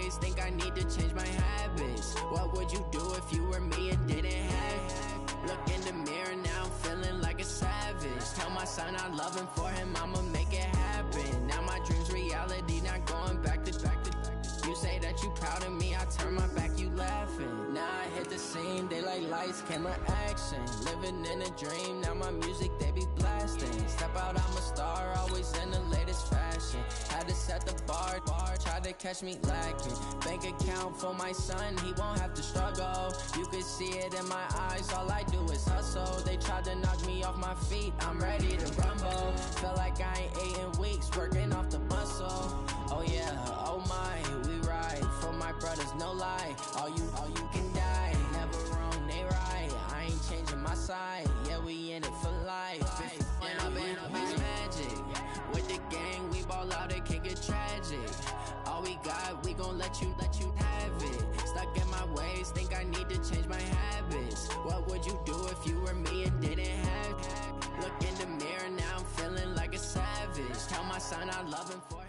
ways, think I need to change my habits. What would you do if you were me and didn't have? Look in the mirror, now I'm feeling like a savage. Tell my son I love him, for him I'ma make it happen. Now my dream's reality, not going back to back to back. You say that you proud of me, I turn my back, you laughing. Now I hit the scene, daylight lights, camera action. Living in a dream, now my music they be blasting. Step out, I'm a star, always in the latest fashion. Had to set the bar, try to catch me lacking. Bank account for my son, he won't have to struggle. You can see it in my eyes, all I do is hustle. They tried to knock me off my feet, I'm ready to rumble. Felt like I ain't ate in weeks, working off the muscle. Oh yeah, oh my, we ride for my brothers, no lie. All you can die, never wrong, they right. I ain't changing my side, yeah, we in it for life. And I've been magic with the gang, we ball out, it can get tragic. All we got, we gon' let you have it. Stuck in my ways, think I need to change my habits. What would you do if you were me and didn't have? Look in the mirror, now I'm feeling like a savage. Tell my son I love him, for him.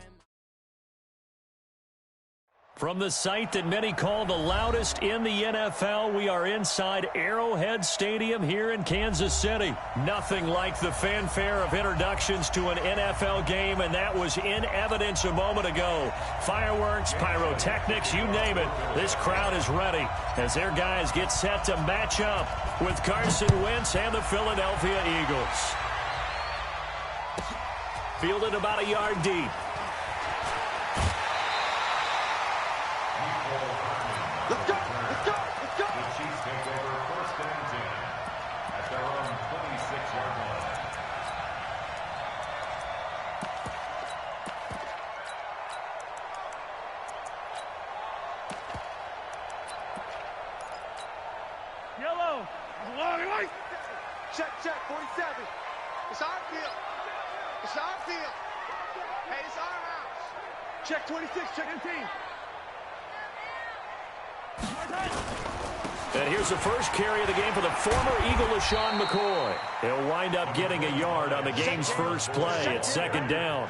From the site that many call the loudest in the NFL, we are inside Arrowhead Stadium here in Kansas City. Nothing like the fanfare of introductions to an NFL game, and that was in evidence a moment ago. Fireworks, pyrotechnics, you name it. This crowd is ready as their guys get set to match up with Carson Wentz and the Philadelphia Eagles. Fielded about a yard deep. Let's go! Let's go! Let's go! The Chiefs take over first and 10 at their own 26-yard line. Yellow! Check, 47. It's our field. It's our field. Hey, it's our house. Check 26, check 15. And here's the first carry of the game for the former Eagle, LaShawn McCoy. He'll wind up getting a yard on the game's first play. It's second down.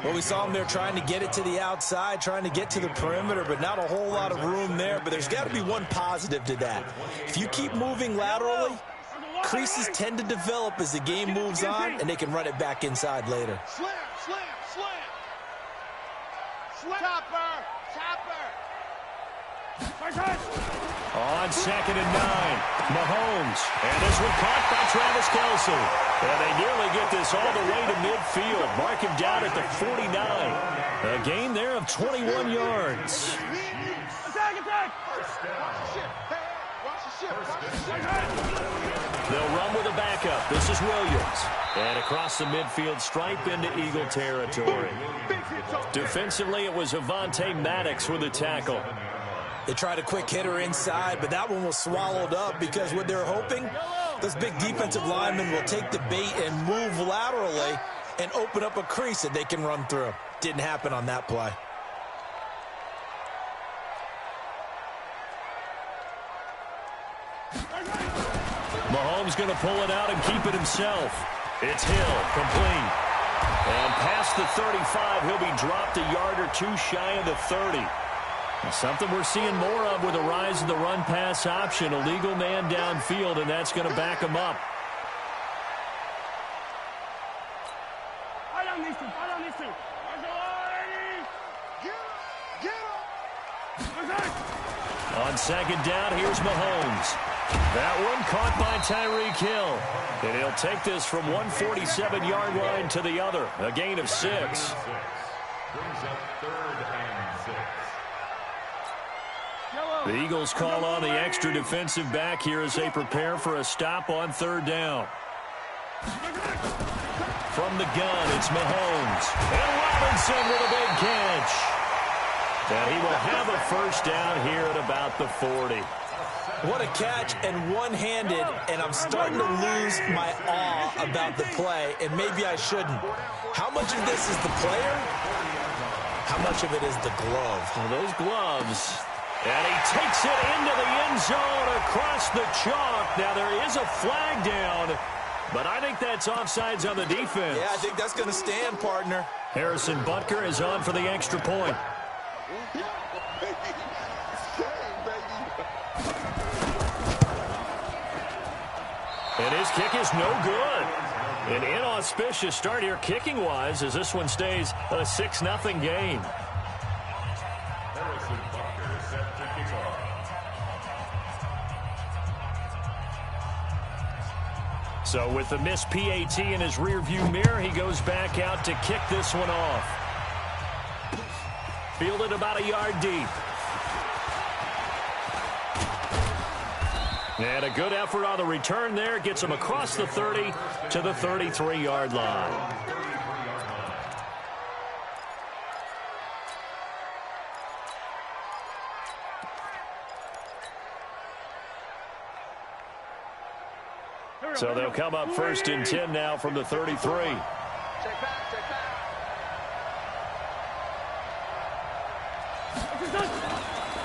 Well, we saw him there trying to get it to the outside, trying to get to the perimeter, but not a whole lot of room there. But there's got to be one positive to that. If you keep moving laterally, creases tend to develop as the game moves on, and they can run it back inside later. Slam, slam, slam. Slam. Topper, topper. On second and 9, Mahomes. And this one caught by Travis Kelce. And they nearly get this all the way to midfield. Mark him down at the 49. A gain there of 21 yards. They'll run with a backup. This is Williams. And across the midfield stripe into Eagle territory. Defensively, it was Avonte Maddox with a tackle. They tried a quick hitter inside, but that one was swallowed up because what they're hoping, those big defensive linemen will take the bait and move laterally and open up a crease that they can run through. Didn't happen on that play. Mahomes going to pull it out and keep it himself. It's Hill, complete. And past the 35, he'll be dropped a yard or two shy of the 30. Something we're seeing more of with the rise of the run-pass option. A legal man downfield, and that's going to back him up. On second down, here's Mahomes. That one caught by Tyreek Hill. And he'll take this from 147-yard line to the other. A gain of 6. Brings up third and 6. The Eagles call on the extra defensive back here as they prepare for a stop on third down. From the gun, it's Mahomes. And Robinson with a big catch. And he will have a first down here at about the 40. What a catch, and one-handed, and I'm starting to lose my awe about the play, and maybe I shouldn't. How much of this is the player? How much of it is the glove? Well, those gloves. And he takes it into the end zone across the chalk. Now, there is a flag down, but I think that's offsides on the defense. Yeah, I think that's going to stand, partner. Harrison Butker is on for the extra point. baby. Game, baby. And his kick is no good. An inauspicious start here kicking-wise as this one stays a 6-0 game. Harrison Butker is set to kick off. So with the missed PAT in his rearview mirror, he goes back out to kick this one off. Fielded about a yard deep. And a good effort on the return there. Gets him across the 30 to the 33-yard line. So they'll come up 1st and 10 now from the 33. Check back, check back.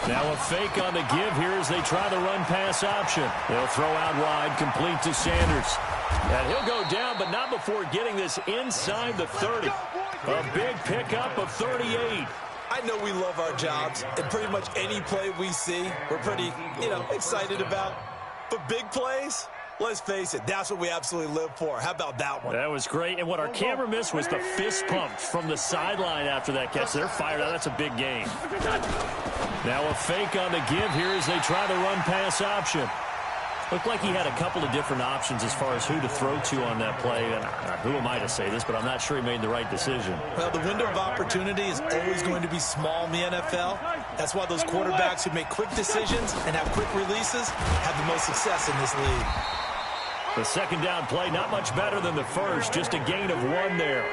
Now a fake on the give here as they try the run-pass option. They'll throw out wide, complete to Sanders. And he'll go down, but not before getting this inside the 30. A big pickup of 38. I know we love our jobs, and pretty much any play we see, we're pretty, excited about. But big plays, let's face it, that's what we absolutely live for. How about that one? That was great, and what our camera missed was the fist pump from the sideline after that catch. They're fired out. That's a big game. Now a fake on the give here as they try the run-pass option. Looked like he had a couple of different options as far as who to throw to on that play. And who am I to say this, but I'm not sure he made the right decision. Well, the window of opportunity is always going to be small in the NFL. That's why those quarterbacks who make quick decisions and have quick releases have the most success in this league. The second down play, not much better than the first, just a gain of 1 there.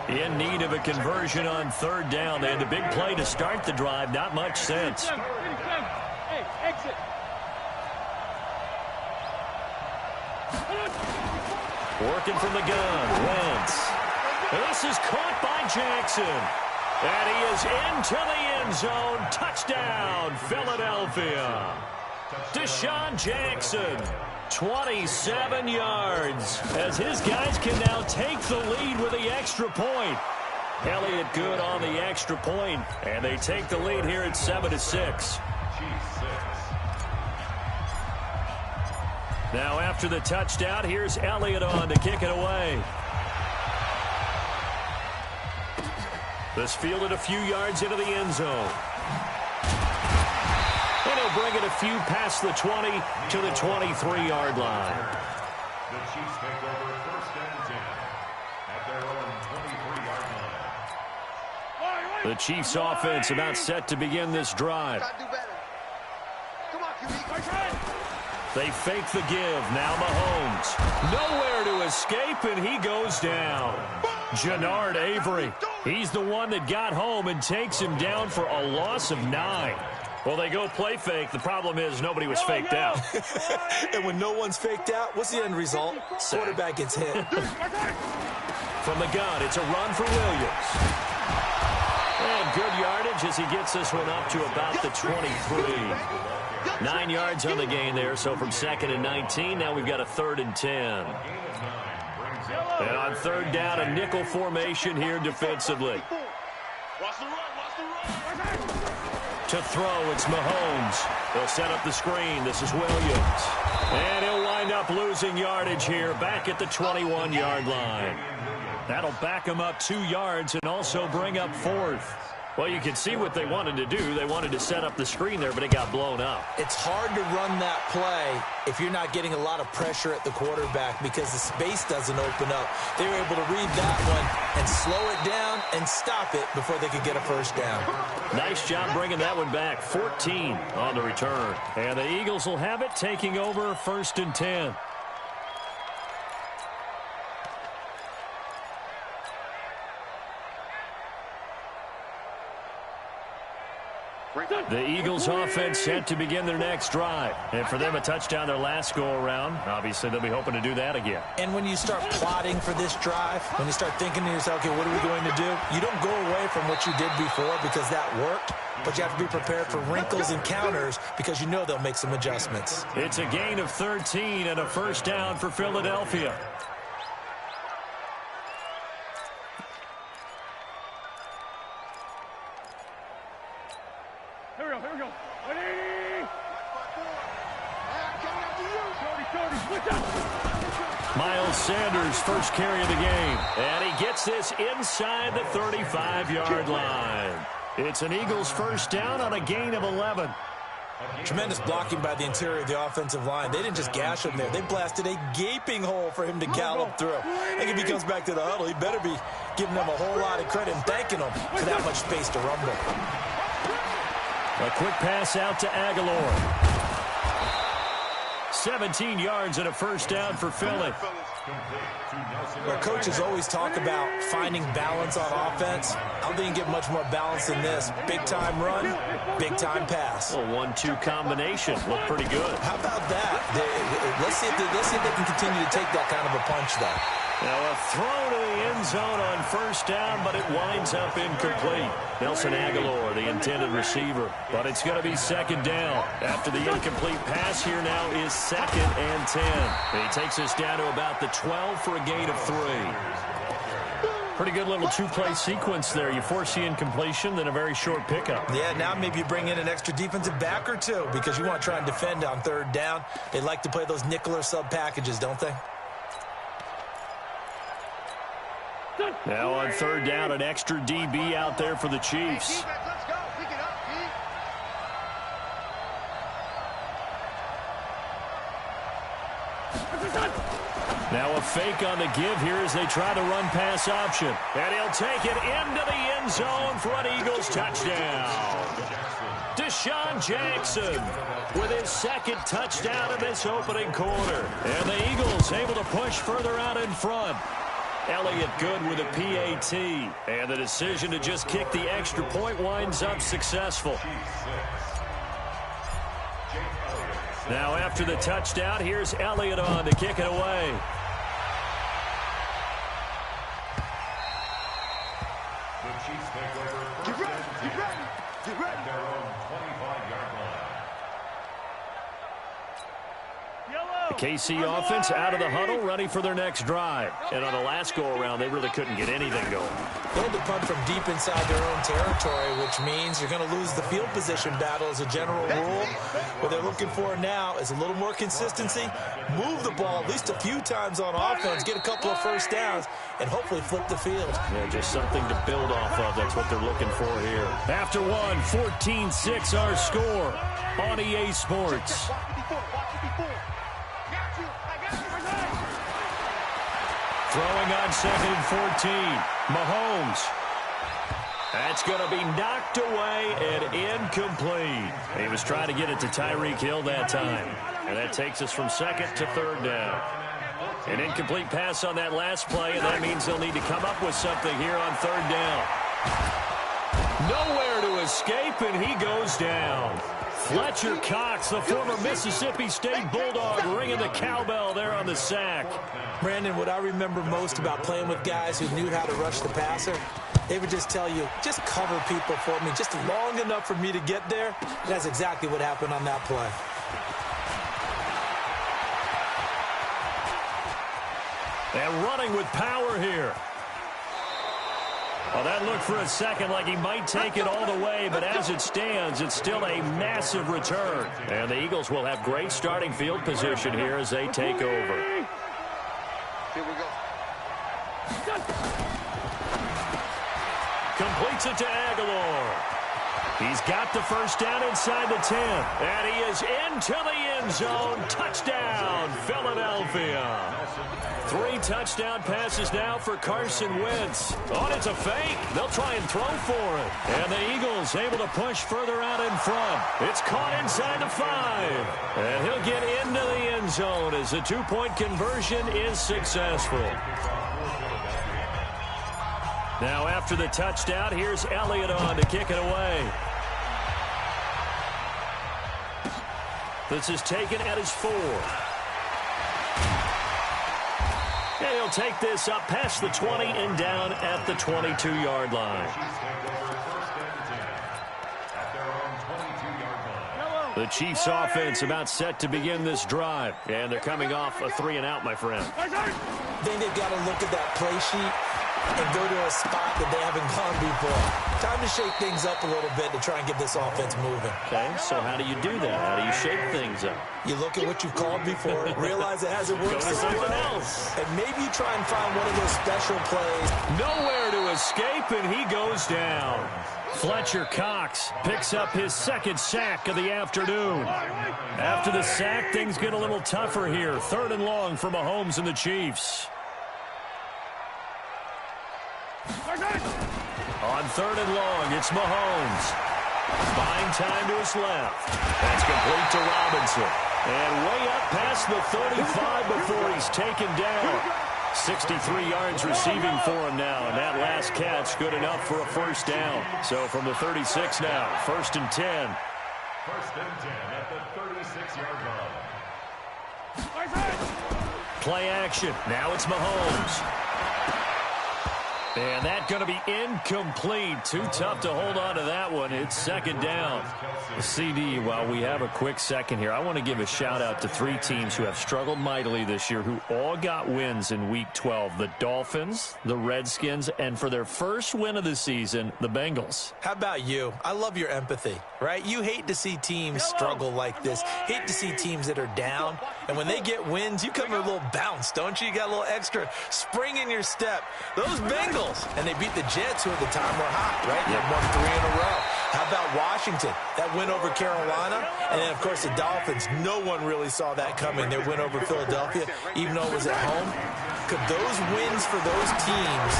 In need of a conversion on 3rd down. They had the big play to start the drive, not much sense. Hey, exit. Working from the gun, Wentz. And this is caught by Jackson. And he is into the end zone. Touchdown, Philadelphia. Deshaun Jackson, 27 yards, as his guys can now take the lead with the extra point. Elliott good on the extra point, and they take the lead here at 7-6. Now after the touchdown, here's Elliott on to kick it away. This fielded a few yards into the end zone. And he'll bring it a few past the 20 to the 23-yard line. The Chiefs take over 1st and 10 at their own 23-yard line. The Chiefs offense about set to begin this drive. Gotta do better. Come on, QB. They fake the give. Now Mahomes. Nowhere to escape, and he goes down. Jannard Avery. He's the one that got home and takes him down for a loss of 9. Well, they go play fake. The problem is nobody was faked out. And when no one's faked out, what's the end result? Quarterback gets hit. From the gun, it's a run for Williams. And good yardage as he gets this one up to about the 23. 9 yards on the gain there, so from 2nd and 19, now we've got a 3rd and 10. And on 3rd down, a nickel formation here defensively. To throw, it's Mahomes. They'll set up the screen. This is Williams. And he'll wind up losing yardage here back at the 21-yard line. That'll back him up 2 yards and also bring up 4th. Well, you can see what they wanted to do. They wanted to set up the screen there, but it got blown up. It's hard to run that play if you're not getting a lot of pressure at the quarterback because the space doesn't open up. They were able to read that one and slow it down and stop it before they could get a 1st down. Nice job bringing that one back. 14 on the return. And the Eagles will have it, taking over 1st and 10. The Eagles offense set to begin their next drive. And for them, a touchdown their last go-around. Obviously, they'll be hoping to do that again. And when you start plotting for this drive, when you start thinking to yourself, okay, what are we going to do? You don't go away from what you did before because that worked, but you have to be prepared for wrinkles and counters because you know they'll make some adjustments. It's a gain of 13 and a 1st down for Philadelphia. Here we go. Ready? Miles Sanders, first carry of the game. And he gets this inside the 35-yard line. It's an Eagles first down on a gain of 11. Tremendous blocking by the interior of the offensive line. They didn't just gash him there. They blasted a gaping hole for him to gallop through. I think if he comes back to the huddle, he better be giving them a whole lot of credit and thanking them for that much space to rumble. A quick pass out to Aguilar. 17 yards and a first down for Philly. Our coaches always talk about finding balance on offense. I don't think you get much more balance than this. Big-time run, big-time pass. A 1-2 combination. Looked pretty good. How about that? Let's see if they can continue to take that kind of a punch, though. Now a throw to the end zone on first down, but it winds up incomplete. Nelson Aguilar, the intended receiver. But it's going to be second down. After the incomplete pass, here now is 2nd and 10. And he takes us down to about the 12 for a gain of 3. Pretty good little two-play sequence there. You force the incompletion, then a very short pickup. Yeah, now maybe you bring in an extra defensive back or two because you want to try and defend on third down. They like to play those nickel or sub packages, don't they? Now on third down, an extra DB out there for the Chiefs. Let's go. Pick it up, Now a fake on the give here as they try the run-pass option. And he'll take it into the end zone for an Eagles touchdown. Deshaun Jackson with his 2nd touchdown in this opening quarter. And the Eagles able to push further out in front. Elliott good with a PAT. And the decision to just kick the extra point winds up successful. Now after the touchdown, here's Elliott on to kick it away. The Chiefs take over first and 10 at their own 25-yard line. The KC offense out of the huddle, ready for their next drive. And on the last go-around, they really couldn't get anything going. They had to punt from deep inside their own territory, which means you're going to lose the field position battle as a general rule. What they're looking for now is a little more consistency, move the ball at least a few times on offense, get a couple of first downs, and hopefully flip the field. Yeah, just something to build off of. That's what they're looking for here. After one, 14-6 our score on EA Sports. Throwing on 2nd and 14. Mahomes. That's going to be knocked away and incomplete. He was trying to get it to Tyreek Hill that time. And that takes us from 2nd to 3rd down. An incomplete pass on that last play, and that means they'll need to come up with something here on 3rd down. Nowhere to escape, and he goes down. Fletcher Cox, the former Mississippi State Bulldog, ringing the cowbell there on the sack. Brandon, what I remember most about playing with guys who knew how to rush the passer, they would just tell you, just cover people for me, just long enough for me to get there. That's exactly what happened on that play. And running with power here. Well, that looked for a second like he might take it all the way, but as it stands, it's still a massive return. And the Eagles will have great starting field position here as they take over. Here we go. Completes it to Aguilar. He's got the first down inside the 10. And he is into the end zone. Touchdown, Philadelphia. 3 touchdown passes now for Carson Wentz. Oh, it's a fake. They'll try and throw for it. And the Eagles able to push further out in front. It's caught inside the 5. And he'll get into the end zone as the 2-point conversion is successful. Now after the touchdown, here's Elliott on to kick it away. This is taken at his 4. And he'll take this up past the 20 and down at the 22-yard line. The Chiefs offense about set to begin this drive. And they're coming off a 3-and-out, my friend. I think they've got to look at that play sheet and go to a spot that they haven't gone before. Time to shake things up a little bit to try and get this offense moving. Okay, so how do you do that? How do you shake things up? You look at what you've called before, realize it hasn't worked so something well, else. and maybe you try and find one of those special plays. Nowhere to escape, and he goes down. Fletcher Cox picks up his second sack of the afternoon. After the sack, things get a little tougher here. 3rd and long for Mahomes and the Chiefs. On 3rd and long, it's Mahomes. Buying time to his left. That's complete to Robinson. And way up past the 35 before he's taken down. 63 yards receiving for him now, and that last catch good enough for a first down. So from the 36 now, 1st and 10. 1st and 10 at the 36-yard line. Play action. Now it's Mahomes. And that's going to be incomplete. Too tough to hold on to that one. It's 2nd down. CD, while we have a quick second here, I want to give a shout-out to 3 teams who have struggled mightily this year, who all got wins in Week 12. The Dolphins, the Redskins, and for their first win of the season, the Bengals. How about you? I love your empathy, right? You hate to see teams struggle like this. Hate to see teams that are down. And when they get wins, you come with a little bounce, don't you? You got a little extra spring in your step. Those Bengals, and they beat the Jets, who at the time were hot, right? They won 3 in a row. How about Washington? That win over Carolina. And then, of course, the Dolphins. No one really saw that coming. Their win over Philadelphia, even though it was at home. Could those wins for those teams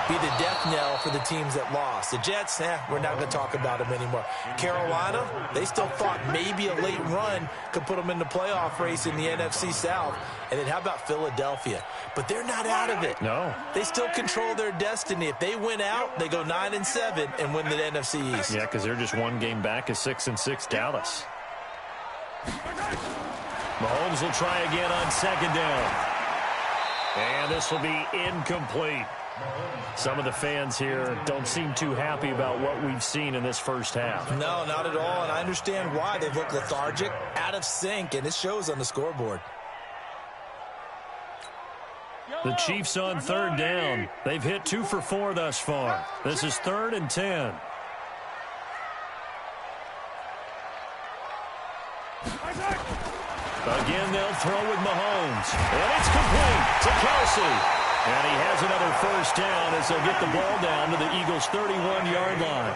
be the death knell for the teams that lost? The Jets, we're not going to talk about them anymore. Carolina, they still thought maybe a late run could put them in the playoff race in the NFC South. And then how about Philadelphia? But they're not out of it. No. They still control their destiny. If they win out, they go 9-7 and win the NFC East. Yeah, because they're just one game back of 6-6 Dallas. Mahomes will try again on 2nd down. And this will be incomplete. Some of the fans here don't seem too happy about what we've seen in this first half. No, not at all, and I understand why. They look lethargic, out of sync, and it shows on the scoreboard. The Chiefs on 3rd down. They've hit 2 for 4 thus far. This is 3rd and 10. Again, they'll throw with Mahomes. And it's complete to Kelsey. And he has another first down as they'll get the ball down to the Eagles' 31-yard line.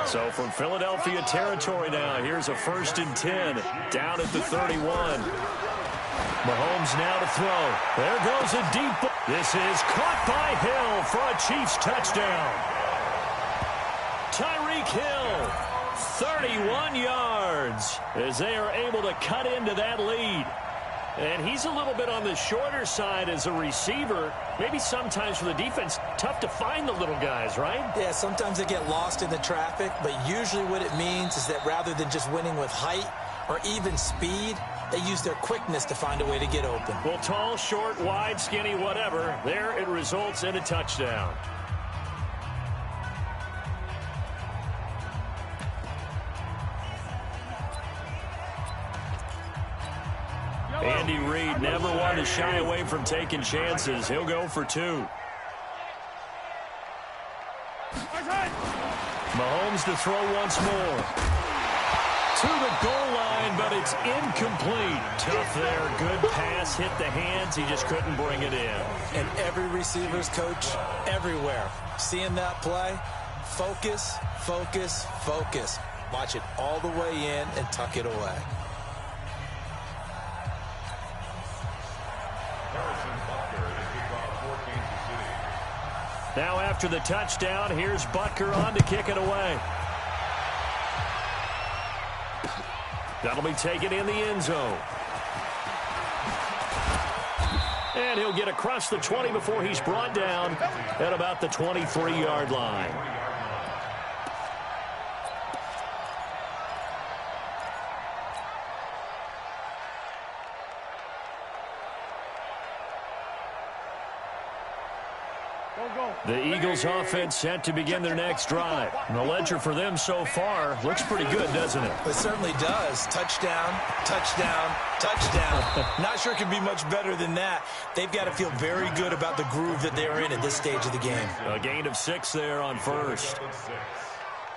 So from Philadelphia territory now, here's a 1st and 10 down at the 31. Mahomes now to throw. There goes a deep ball. This is caught by Hill for a Chiefs touchdown. Tyreek Hill, 31 yards as they are able to cut into that lead. And he's a little bit on the shorter side as a receiver. Maybe sometimes for the defense, tough to find the little guys, right? Yeah, sometimes they get lost in the traffic, but usually what it means is that rather than just winning with height or even speed, they use their quickness to find a way to get open. Well, tall, short, wide, skinny, whatever, there it results in a touchdown. Andy Reid never wanted to shy away from taking chances. He'll go for 2. Mahomes to throw once more. To the goal line, but it's incomplete. Tough there. Good pass. Hit the hands. He just couldn't bring it in. And every receiver's coach everywhere. Seeing that play, focus, focus, focus. Watch it all the way in and tuck it away. Now after the touchdown, here's Butker on to kick it away. That'll be taken in the end zone. And he'll get across the 20 before he's brought down at about the 23-yard line. The Eagles offense set to begin their next drive. And the ledger for them so far looks pretty good, doesn't it? It certainly does. Touchdown, touchdown, touchdown. Not sure it can be much better than that. They've got to feel very good about the groove that they're in at this stage of the game. A gain of 6 there on first.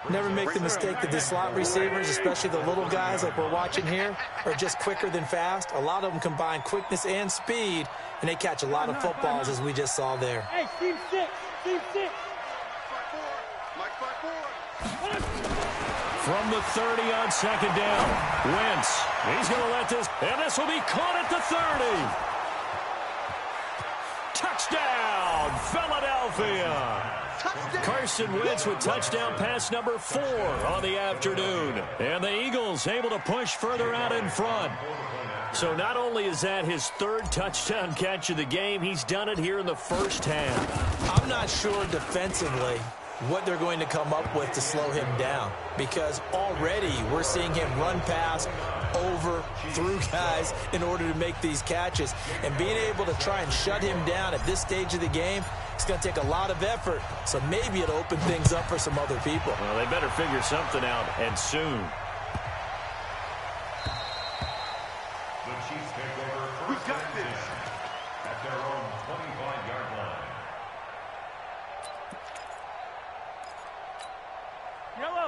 Never make the mistake that the slot receivers, especially the little guys like we're watching here, are just quicker than fast. A lot of them combine quickness and speed, and they catch a lot of footballs, as we just saw there. Hey, Team 6, Team 6. From the 30 on second down, Wentz. He's going to let this, and this will be caught at the 30. Touchdown, Philadelphia. Carson Wentz with touchdown pass number 4 on the afternoon. And the Eagles able to push further out in front. So not only is that his 3rd touchdown catch of the game, he's done it here in the first half. I'm not sure defensively what they're going to come up with to slow him down, because already we're seeing him run past, over, through guys in order to make these catches. And being able to try and shut him down at this stage of the game, it's going to take a lot of effort, so maybe it'll open things up for some other people. Well, they better figure something out, and soon. The Chiefs take over first and 10 at their own 25-yard line.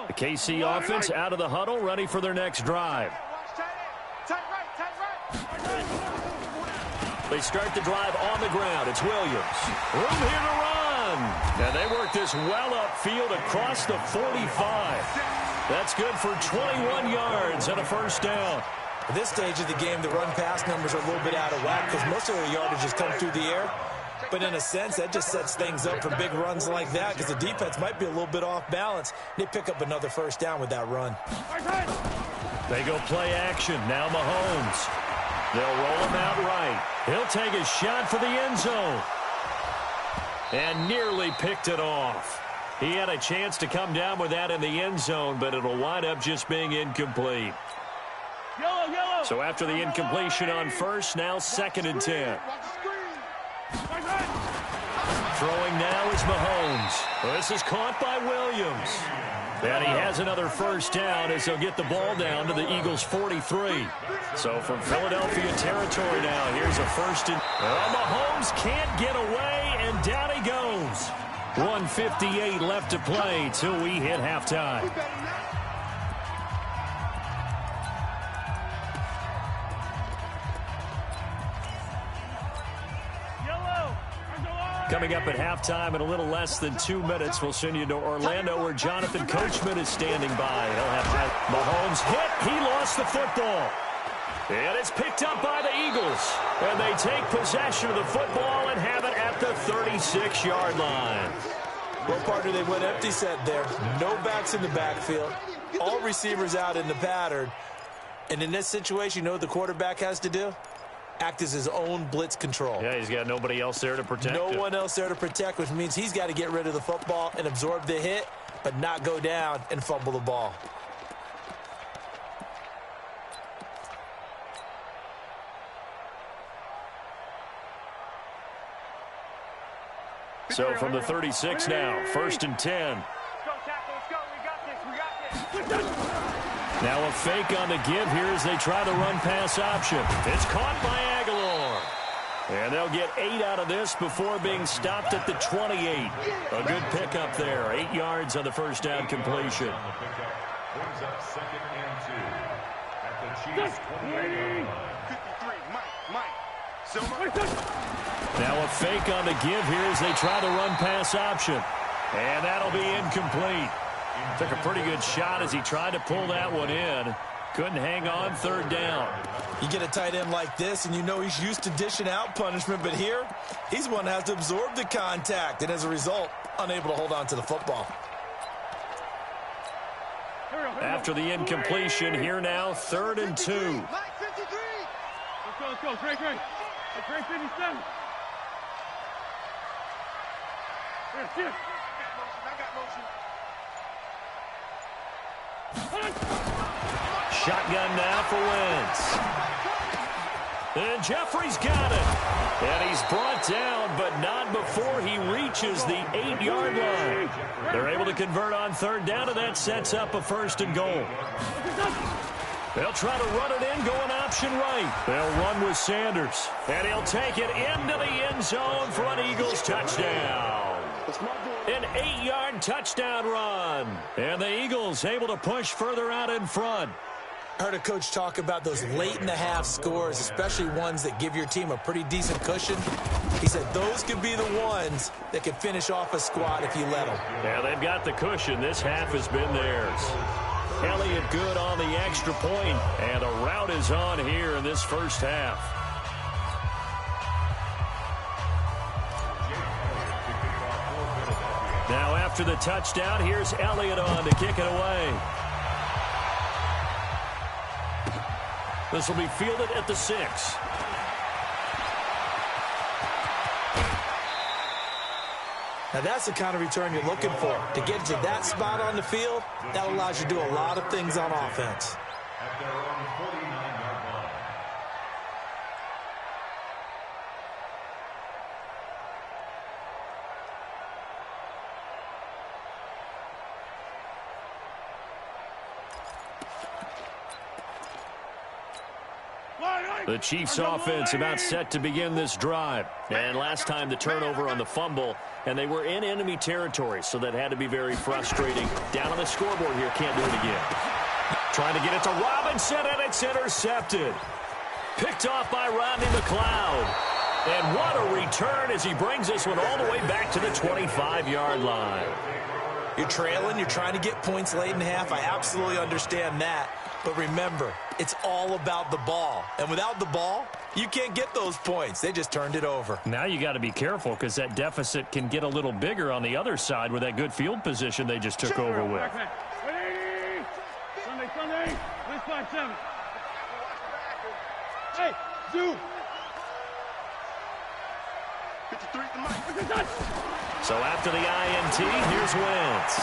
The KC offense out of the huddle, ready for their next drive. They start the drive on the ground. It's Williams. Room here to run. And they work this well upfield across the 45. That's good for 21 yards and a first down. At this stage of the game, the run-pass numbers are a little bit out of whack because most of their yardage has come through the air. But in a sense, that just sets things up for big runs like that because the defense might be a little bit off balance. They pick up another first down with that run. They go play action. Now Mahomes. They'll roll him out right. He'll take a shot for the end zone. And nearly picked it off. He had a chance to come down with that in the end zone, but it'll wind up just being incomplete. So after the incompletion on first, now 2nd and 10. Throwing now is Mahomes. This is caught by Williams. And he has another first down as they'll get the ball down to the Eagles' 43. So from Philadelphia territory now, here's a first and... Well, Mahomes can't get away, and down he goes. 1:58 left to play till we hit halftime. Coming up at halftime in a little less than 2 minutes, we'll send you to Orlando where Jonathan Coachman is standing by. He'll have Mahomes hit. He lost the football. And it's picked up by the Eagles. And they take possession of the football and have it at the 36-yard line. Well, partner, they went empty set there. No backs in the backfield. All receivers out in the pattern. And in this situation, you know what the quarterback has to do? Act as his own blitz control. Yeah, he's got nobody else there to protect him. No one else there to protect, which means he's got to get rid of the football and absorb the hit, but not go down and fumble the ball. So from the 36 now, 1st and 10. Now a fake on the give here as they try the run-pass option. It's caught by Aguilar. And they'll get 8 out of this before being stopped at the 28. A good pickup there. 8 yards on the first down completion. Brings up 2nd and 2 at the Chiefs' 28-yard line. 53, Mike. Now a fake on the give here as they try the run-pass option. And that'll be incomplete. Took a pretty good shot as he tried to pull that one in. Couldn't hang on, 3rd down. You get a tight end like this, and you know he's used to dishing out punishment, but here, he's one that has to absorb the contact, and as a result, unable to hold on to the football. After the incompletion, here now, 3rd and 2. Mike, 53. Let's go. Trey. It's Trey 57. Here. I got motion. Shotgun now for Wentz. And Jeffrey's got it. And he's brought down, but not before he reaches the 8-yard line. They're able to convert on third down, and that sets up a 1st and goal. They'll try to run it in, going option right. They'll run with Sanders. And he'll take it into the end zone for an Eagles touchdown. An 8-yard touchdown run. And the Eagles able to push further out in front. I heard a coach talk about those late-in-the-half scores, especially ones that give your team a pretty decent cushion. He said those could be the ones that could finish off a squad if you let them. Yeah, they've got the cushion. This half has been theirs. Elliott good on the extra point, and a rout is on here in this first half. Now after the touchdown, here's Elliott on to kick it away. This will be fielded at the 6. Now that's the kind of return you're looking for. To get to that spot on the field, that allows you to do a lot of things on offense. At their own 49-yard line. The Chiefs offense about set to begin this drive. And last time the turnover on the fumble, and they were in enemy territory, so that had to be very frustrating. Down on the scoreboard here, can't do it again. Trying to get it to Robinson, and it's intercepted. Picked off by Rodney McLeod. And what a return as he brings this one all the way back to the 25-yard line. You're trailing, you're trying to get points late in half. I absolutely understand that. But remember, it's all about the ball. And without the ball, you can't get those points. They just turned it over. Now you got to be careful because that deficit can get a little bigger on the other side with that good field position they just took over with. Sunday, 5-7. Hey, Zoo. So after the INT, here's Wentz.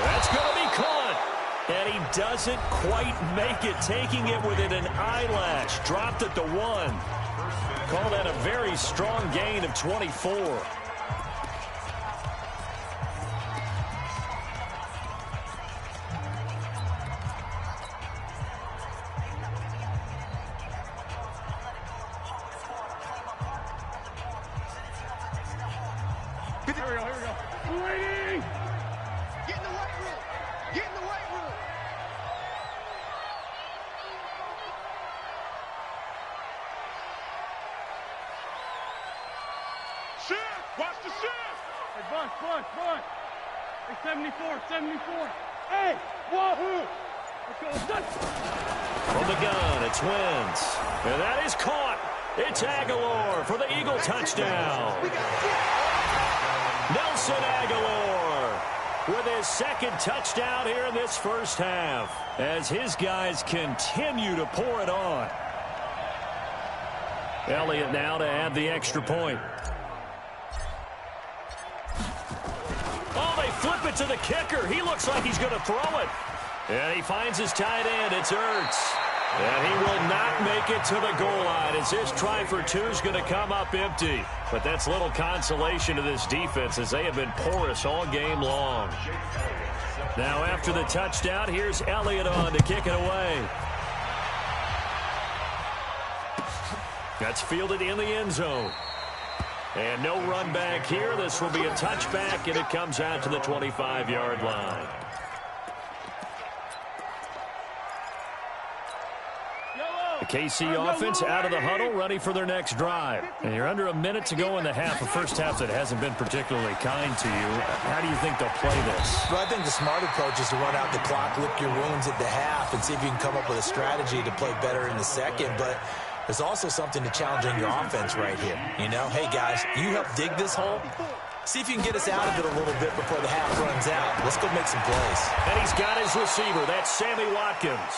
That's going to be caught. And he doesn't quite make it, taking it within an eyelash. Dropped it to 1. Call that a very strong gain of 24. Here we go. Waiting. Get in the weight room. Get in the weight room. Shift. Watch the shift. Hey, Buck. Hey, 74. Hey, wahoo. Let's go. From the gun, it's Wentz. And that is caught. It's Aguilar for the Eagle touchdown. Nelson Aguilar with his second touchdown here in this first half as his guys continue to pour it on. Elliott now to add the extra point. Oh, they flip it to the kicker. He looks like he's going to throw it. And he finds his tight end. It's Ertz. And he will not make it to the goal line as his try for 2 is going to come up empty. But that's little consolation to this defense as they have been porous all game long. Now after the touchdown, here's Elliott on to kick it away. That's fielded in the end zone. And no run back here. This will be a touchback, and it comes out to the 25-yard line. The KC offense out of the huddle, ready for their next drive. And you're under a minute to go in the half, a first half that hasn't been particularly kind to you. How do you think they'll play this? Well, I think the smart approach is to run out the clock, lick your wounds at the half, and see if you can come up with a strategy to play better in the second. But there's also something to challenging your offense right here. You know, hey, guys, you help dig this hole. See if you can get us out of it a little bit before the half runs out. Let's go make some plays. And he's got his receiver. That's Sammy Watkins.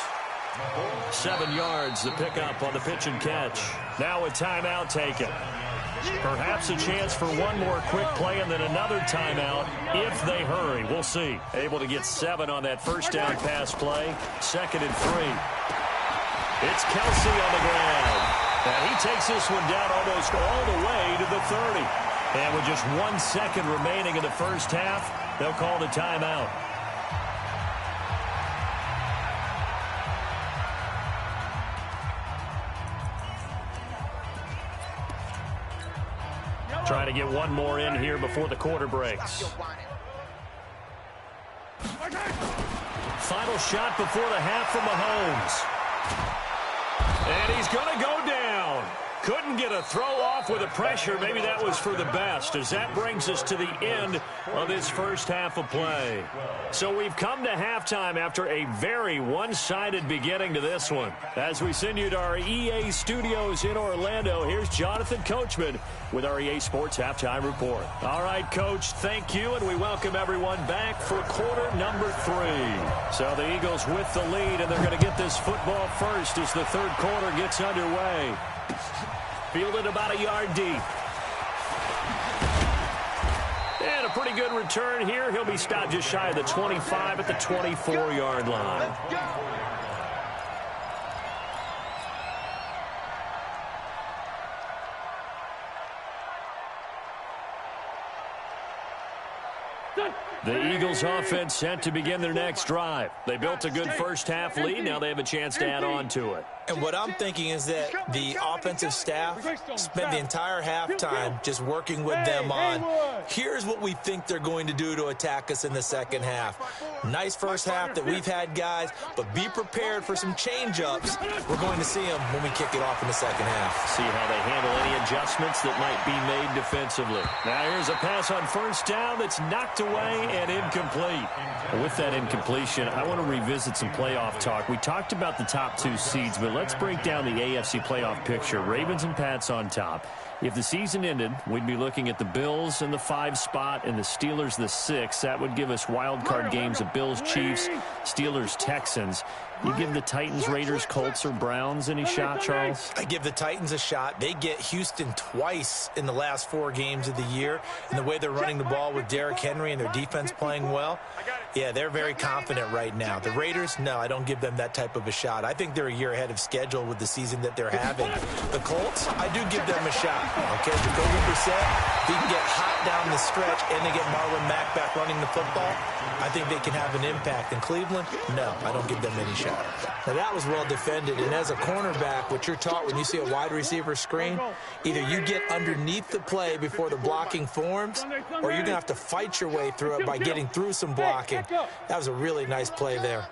7 yards, the pickup on the pitch and catch. Now a timeout taken. Perhaps a chance for one more quick play and then another timeout if they hurry. We'll see. Able to get 7 on that first down pass play. 2nd and 3. It's Kelsey on the ground. And he takes this one down almost all the way to the 30. And with just 1 second remaining in the first half, they'll call the timeout. Trying to get one more in here before the quarter breaks. Final shot before the half from Mahomes. And he's going to go down. Couldn't get a throw off with the pressure. Maybe that was for the best, as that brings us to the end of this first half of play. So we've come to halftime after a very one-sided beginning to this one. As we send you to our EA studios in Orlando, here's Jonathan Coachman with our EA Sports Halftime Report. All right, Coach, thank you, and we welcome everyone back for quarter number 3. So the Eagles with the lead, and they're going to get this football first as the third quarter gets underway. Fielded about a yard deep. And a pretty good return here. He'll be stopped just shy of the 25 at the 24-yard line. The Eagles offense set to begin their next drive. They built a good first half lead. Now they have a chance to add on to it. And what I'm thinking is that the offensive staff spent the entire halftime just working with them on, here's what we think they're going to do to attack us in the second half. Nice first half that we've had, guys, but be prepared for some change-ups. We're going to see them when we kick it off in the second half. See how they handle any adjustments that might be made defensively. Now here's a pass on first down that's knocked away and incomplete. With that incompletion, I want to revisit some playoff talk. We talked about the top 2 seeds, but let's break down the AFC playoff picture. Ravens and Pats on top. If the season ended, we'd be looking at the Bills in the 5 spot and the Steelers the 6. That would give us wild card games of Bills, Chiefs, Steelers, Texans. You give the Titans, Raiders, Colts, or Browns any shot, Charles? I give the Titans a shot. They get Houston twice in the last 4 games of the year. And the way they're running the ball with Derrick Henry and their defense playing well, yeah, they're very confident right now. The Raiders, no, I don't give them that type of a shot. I think they're a year ahead of schedule with the season that they're having. The Colts, I do give them a shot. Okay, Jacoby Brissett, if he can get hot down the stretch and they get Marlon Mack back running the football, I think they can have an impact. In Cleveland, no, I don't give them any shot. Now, that was well defended, and as a cornerback, what you're taught when you see a wide receiver screen, either you get underneath the play before the blocking forms, or you're going to have to fight your way through it by getting through some blocking. That was a really nice play there.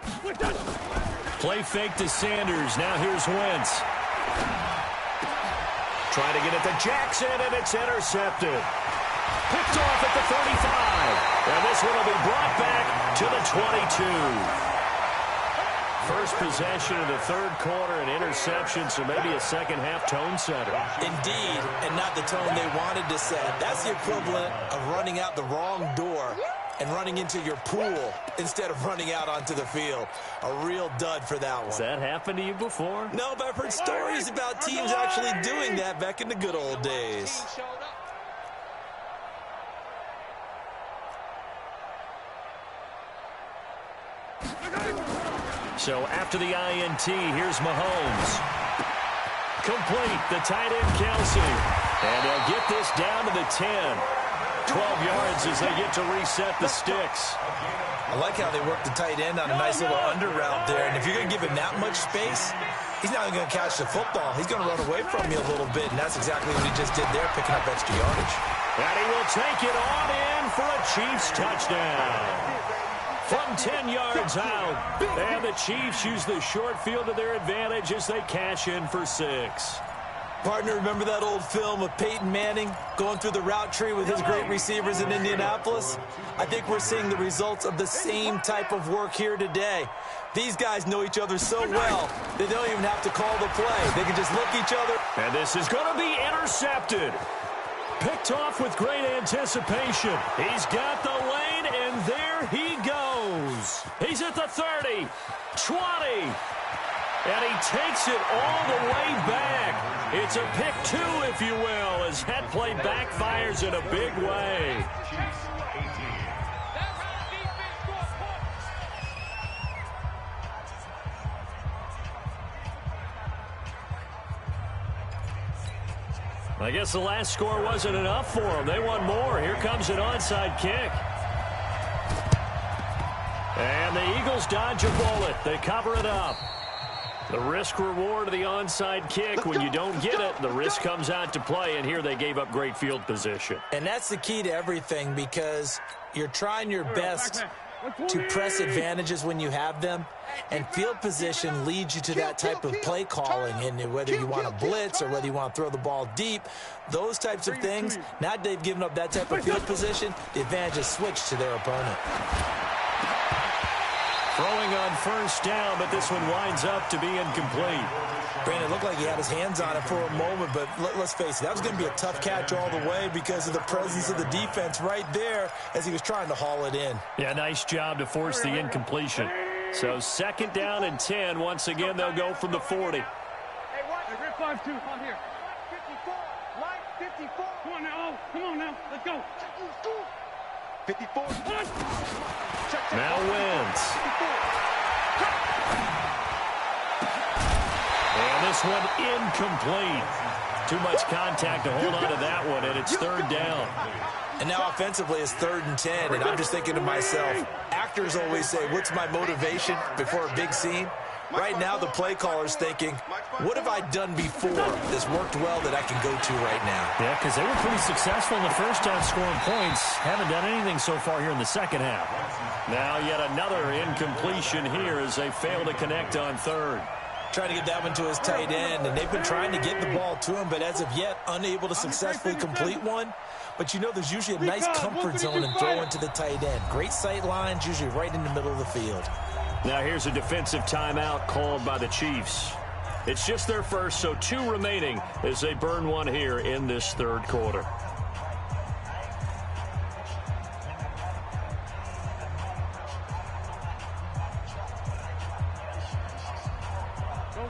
Play fake to Sanders. Now here's Wentz. Trying to get it to Jackson, and it's intercepted. Picked off at the 35. And this one will be brought back to the 22. First possession of the third quarter, an interception, so maybe a second-half tone setter. Indeed, and not the tone they wanted to set. That's the equivalent of running out the wrong door and running into your pool instead of running out onto the field. A real dud for that one. Has that happened to you before? No, but I've heard stories about teams actually doing that back in the good old days. So after the INT, here's Mahomes. Complete, the tight end Kelsey. And they'll get this down to the 10. 12 yards as they get to reset the sticks. I like how they work the tight end on a nice little under route there. And if you're going to give him that much space, he's not even going to catch the football. He's going to run away from you a little bit, and that's exactly what he just did there, picking up extra yardage. And he will take it on in for a Chiefs touchdown. From 10 yards out. And the Chiefs use the short field to their advantage as they cash in for 6. Partner, remember that old film of Peyton Manning going through the route tree with his great receivers in Indianapolis? I think we're seeing the results of the same type of work here today. These guys know each other so well, they don't even have to call the play. They can just look each other. And this is going to be intercepted. Picked off with great anticipation. He's got the lane, and there he goes. He's at the 30, 20, and he takes it all the way back. It's a pick 2, if you will, as that play backfires in a big way. I guess the last score wasn't enough for them. They want more. Here comes an onside kick. And the Eagles dodge a bullet. They cover it up. The risk reward of the onside kick, when you don't get it, the risk comes out to play, and here they gave up great field position. And that's the key to everything, because you're trying your best to press advantages when you have them, and field position leads you to that type of play calling. And whether you want to blitz or whether you want to throw the ball deep, those types of things, now that they've given up that type of field position, the advantage is switched to their opponent. Throwing on first down, but this one winds up to be incomplete. Brandon, it looked like he had his hands on it for a moment, but let's face it, that was going to be a tough catch all the way because of the presence of the defense right there as he was trying to haul it in. Yeah, nice job to force the incompletion. So 2nd down and 10. Once again, they'll go from the 40. Hey, what? Hey, rip 5-2. On here. 54. Line 54. Come on now. Oh, come on now. Let's go. 54. Now Wentz. And this one incomplete. Too much contact to hold on to that one, and it's 3rd down. And now offensively it's 3rd and 10, and I'm just thinking to myself, actors always say, what's my motivation before a big scene? Right now the play caller's thinking, what have I done before that's worked well that I can go to right now? Yeah, because they were pretty successful in the first half scoring points. Haven't done anything so far here in the second half. Now yet another incompletion here as they fail to connect on 3rd. Trying to get that one to his tight end, and they've been trying to get the ball to him, but as of yet, unable to successfully complete one. But you know there's usually a nice comfort zone in throwing to the tight end. Great sight lines, usually right in the middle of the field. Now here's a defensive timeout called by the Chiefs. It's just their first, so 2 remaining as they burn one here in this 3rd quarter.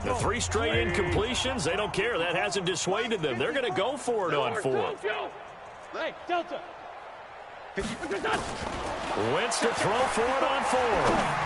The 3 straight incompletions, they don't care. That hasn't dissuaded them. They're going to go for it on 4th. Hey, Delta. Wentz to throw for it on 4th.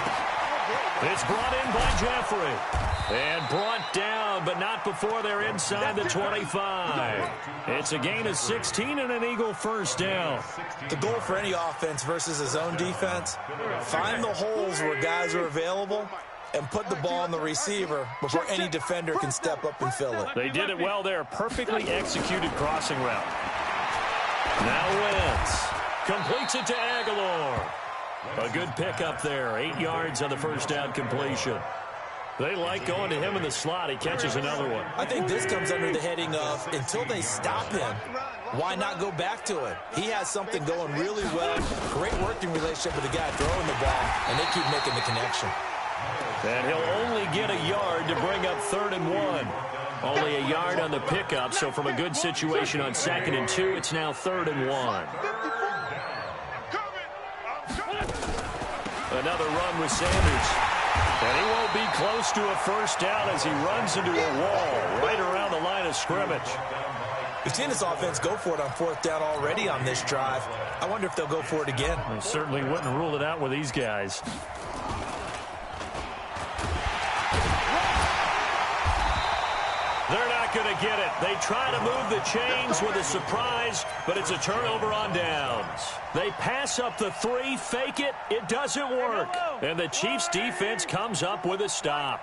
It's brought in by Jeffrey. And brought down, but not before they're inside the 25. It's a gain of 16 and an Eagle first down. The goal for any offense versus his own defense, find the holes where guys are available and put the ball on the receiver before any defender can step up and fill it. They did it well there. Perfectly executed crossing route. Now Wentz completes it to Aguilar. A good pickup there. 8 yards on the first down completion. They like going to him in the slot. He catches another one. I think this comes under the heading of, until they stop him, why not go back to it? He has something going really well. Great working relationship with the guy throwing the ball, and they keep making the connection. And he'll only get a yard to bring up 3rd and 1. Only a yard on the pickup, so from a good situation on 2nd and 2, it's now 3rd and 1. Another run with Sanders. And he won't be close to a first down as he runs into a wall right around the line of scrimmage. We've seen this offense go for it on 4th down already on this drive. I wonder if they'll go for it again. I certainly wouldn't rule it out with these guys. They're not going to get it. They try to move the chains with a surprise, but it's a turnover on downs. They pass up the 3, fake it. It doesn't work. And the Chiefs defense comes up with a stop.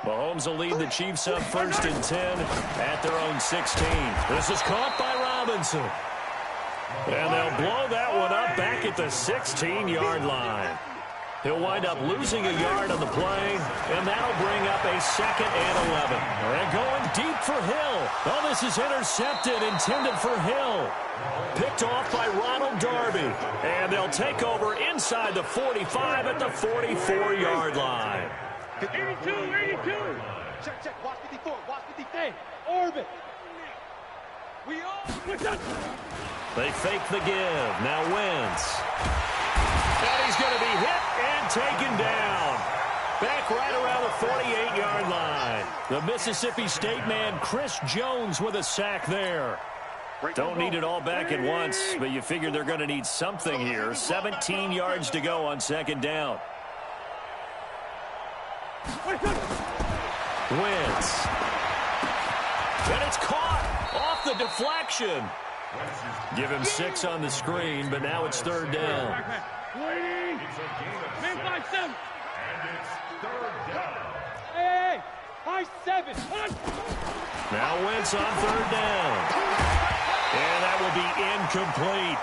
Mahomes will lead the Chiefs up 1st and 10 at their own 16. This is caught by Robinson. And they'll blow that one up back at the 16-yard line. He'll wind up losing a yard on the play, and that'll bring up a 2nd and 11. And going deep for Hill. Oh, this is intercepted, intended for Hill. Picked off by Ronald Darby. And they'll take over inside the 45 at the 44-yard line. 82. Check. Watch 54. Watch 54. Hey, orbit. We all. They fake the give. Now Wentz. And he's going to be hit and taken down. Back right around the 48-yard line. The Mississippi State man, Chris Jones, with a sack there. Don't need it all back at once, but you figure they're going to need something here. 17 yards to go on 2nd down. Wentz. And it's caught off off the deflection. Give him 6 on the screen, but now it's 3rd down. Waiting. Man 5-7. And it's 3rd down. Hey, 5-7. Now Wentz on 3rd down. And that will be incomplete.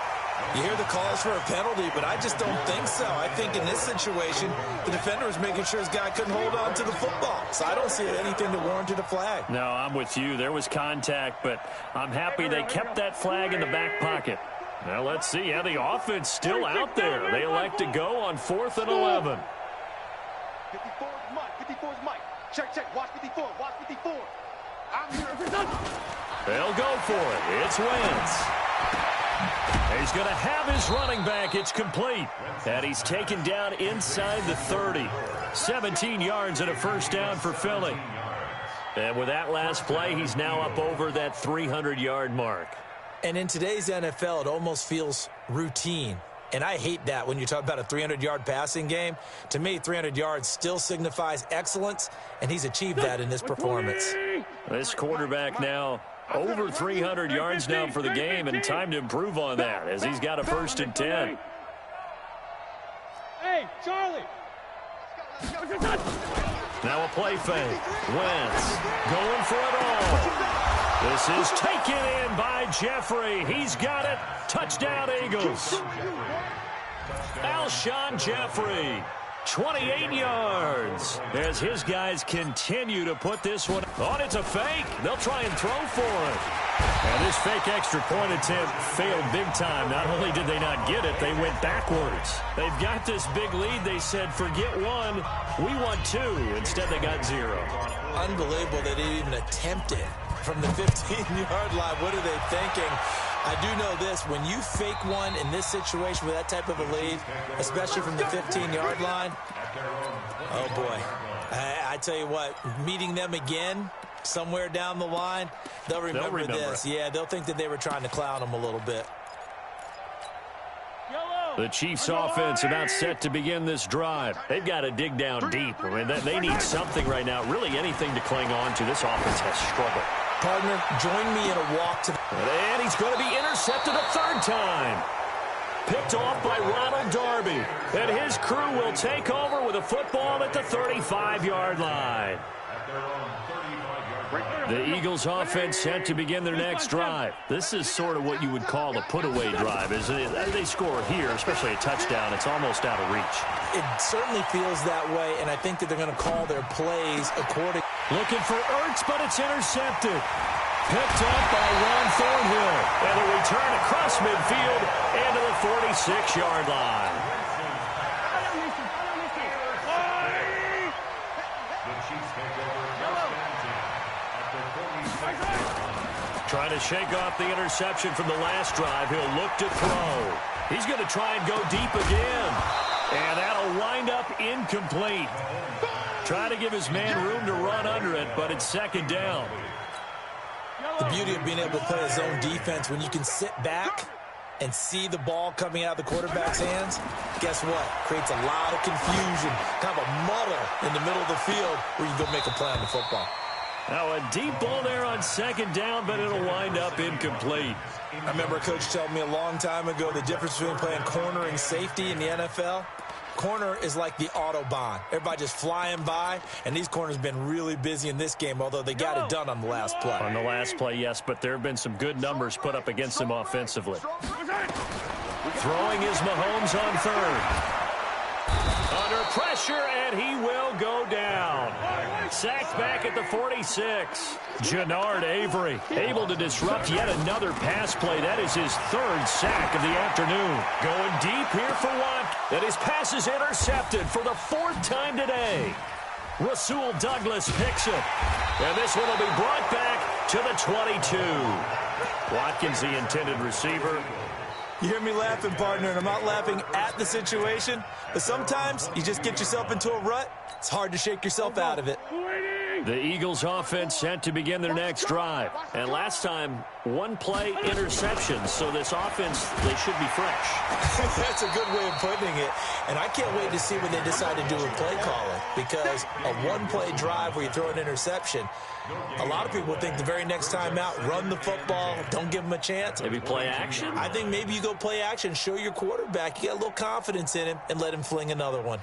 You hear the calls for a penalty, but I just don't think so. I think in this situation, the defender was making sure his guy couldn't hold on to the football. So I don't see anything that warranted a flag. No, I'm with you. There was contact, but I'm happy they kept that flag in the back pocket. Now let's see how the offense still out there. They elect to go on 4th and 11. 54 is Mike. 54 is Mike. Check. Watch 54. Watch 54. I'm here. They'll go for it. It's Wentz. He's going to have his running back. It's complete. And he's taken down inside the 30. 17 yards and a 1st down for Philly. And with that last play, he's now up over that 300-yard mark. And in today's NFL, it almost feels routine. And I hate that when you talk about a 300-yard passing game. To me, 300 yards still signifies excellence, and he's achieved that in this performance. This quarterback now over 300 yards now for the game, and time to improve on that as he's got a 1st and 10. Hey, Charlie. Now a play fake. Wentz going for it all. This is taken in by Jeffrey. He's got it. Touchdown, Eagles. Alshon Jeffrey, 28 yards. As his guys continue to put this one on. It's a fake. They'll try and throw for it. And this fake extra point attempt failed big time. Not only did they not get it, they went backwards. They've got this big lead. They said, forget 1, we want 2. Instead, they got 0. Unbelievable that they even attempted from the 15-yard line. What are they thinking? I do know this. When you fake one in this situation with that type of a lead, especially from the 15-yard line, oh, boy. I tell you what, meeting them again somewhere down the line, they'll remember this. Yeah, they'll think that they were trying to clown them a little bit. The Chiefs offense about set to begin this drive. They've got to dig down deep. I mean, they need something right now, really anything to cling on to. This offense has struggled. Partner, join me in a walk to the... And he's going to be intercepted a 3rd time. Picked off by Ronald Darby. And his crew will take over with a football at the 35-yard line. The Eagles offense set to begin their next drive. This is sort of what you would call a put-away drive. As they score here, especially a touchdown, it's almost out of reach. It certainly feels that way, and I think that they're going to call their plays according. Looking for Ertz, but it's intercepted. Picked up by Ron Thornhill. And a return across midfield and to the 46-yard line. Trying to shake off the interception from the last drive. He'll look to throw. He's going to try and go deep again. And that'll wind up incomplete. Try to give his man room to run under it, but it's 2nd down. The beauty of being able to play a zone defense, when you can sit back and see the ball coming out of the quarterback's hands, guess what? Creates a lot of confusion, kind of a muddle in the middle of the field where you can go make a play on the football. Now a deep ball there on 2nd down, but it'll wind up incomplete. I remember a coach telling me a long time ago the difference between playing corner and safety in the NFL. Corner is like the Autobahn. Everybody just flying by, and these corners have been really busy in this game, although they got it done on the last play. On the last play, yes, but there have been some good numbers put up against them offensively. Throwing is Mahomes on 3rd. Under pressure, and he will go down. Sacked back at the 46. Jannard Avery able to disrupt yet another pass play. That is his 3rd sack of the afternoon. Going deep here for Watt. And his pass is intercepted for the 4th time today. Rasul Douglas picks it. And this one will be brought back to the 22. Watkins, the intended receiver. You hear me laughing, partner, and I'm not laughing at the situation, but sometimes you just get yourself into a rut. It's hard to shake yourself out of it. The Eagles offense set to begin their next drive. And last time, one play interception. So this offense, they should be fresh. That's a good way of putting it. And I can't wait to see when they decide to do a play calling. Because a one-play drive where you throw an interception, a lot of people think the very next time out, run the football, don't give them a chance. Maybe play action? I think maybe you go play action, show your quarterback, you got a little confidence in him, and let him fling another one.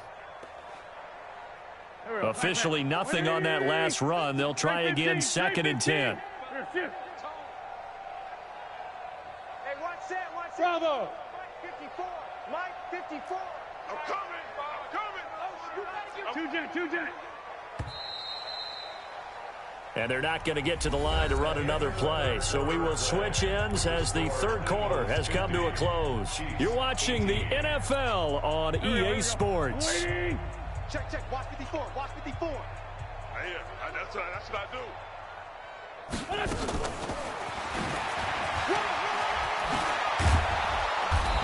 Officially nothing on that last run. They'll try again, 2nd and 10. Hey, Bravo. Mike 54. Mike 54. I'm coming. Two jet. And they're not going to get to the line to run another play. So we will switch ends as the third quarter has come to a close. You're watching the NFL on EA Sports. Check. Watch 54. Watch 54. Yeah, that's what I do.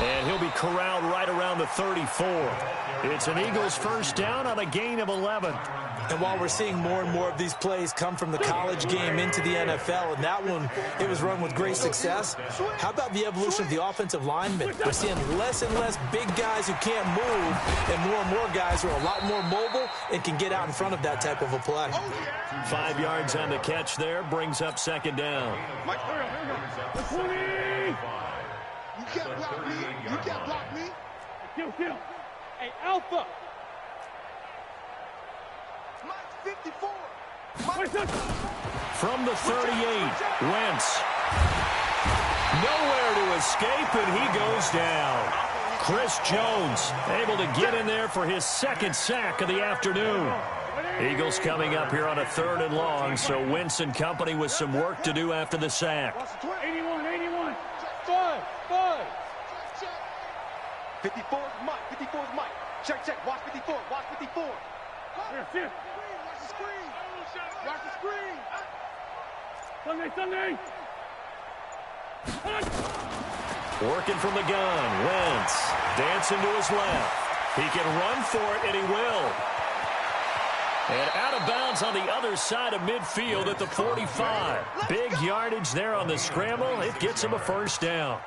And he'll be corralled right around the 34. It's an Eagles first down on a gain of 11. And while we're seeing more and more of these plays come from the college game into the NFL, and that one, it was run with great success, how about the evolution of the offensive linemen? We're seeing less and less big guys who can't move and more guys who are a lot more mobile and can get out in front of that type of a play. 5 yards on the catch there, brings up 2nd down. You can't block me. You can't block me. Kill. Hey, Alpha. Mike 54. From the 38, Wentz. Nowhere to escape, and he goes down. Chris Jones able to get in there for his 2nd sack of the afternoon. Eagles coming up here on a 3rd and long, so Wentz and company with some work to do after the sack. 81. 5. 54 is Mike. Check. Watch 54. Watch 54. Here, sit. Watch the screen. Watch the screen. Sunday. Working from the gun, Wentz dancing to his left. He can run for it, and he will. And out of bounds on the other side of midfield at the 45. Big yardage there on the scramble. It gets him a first down.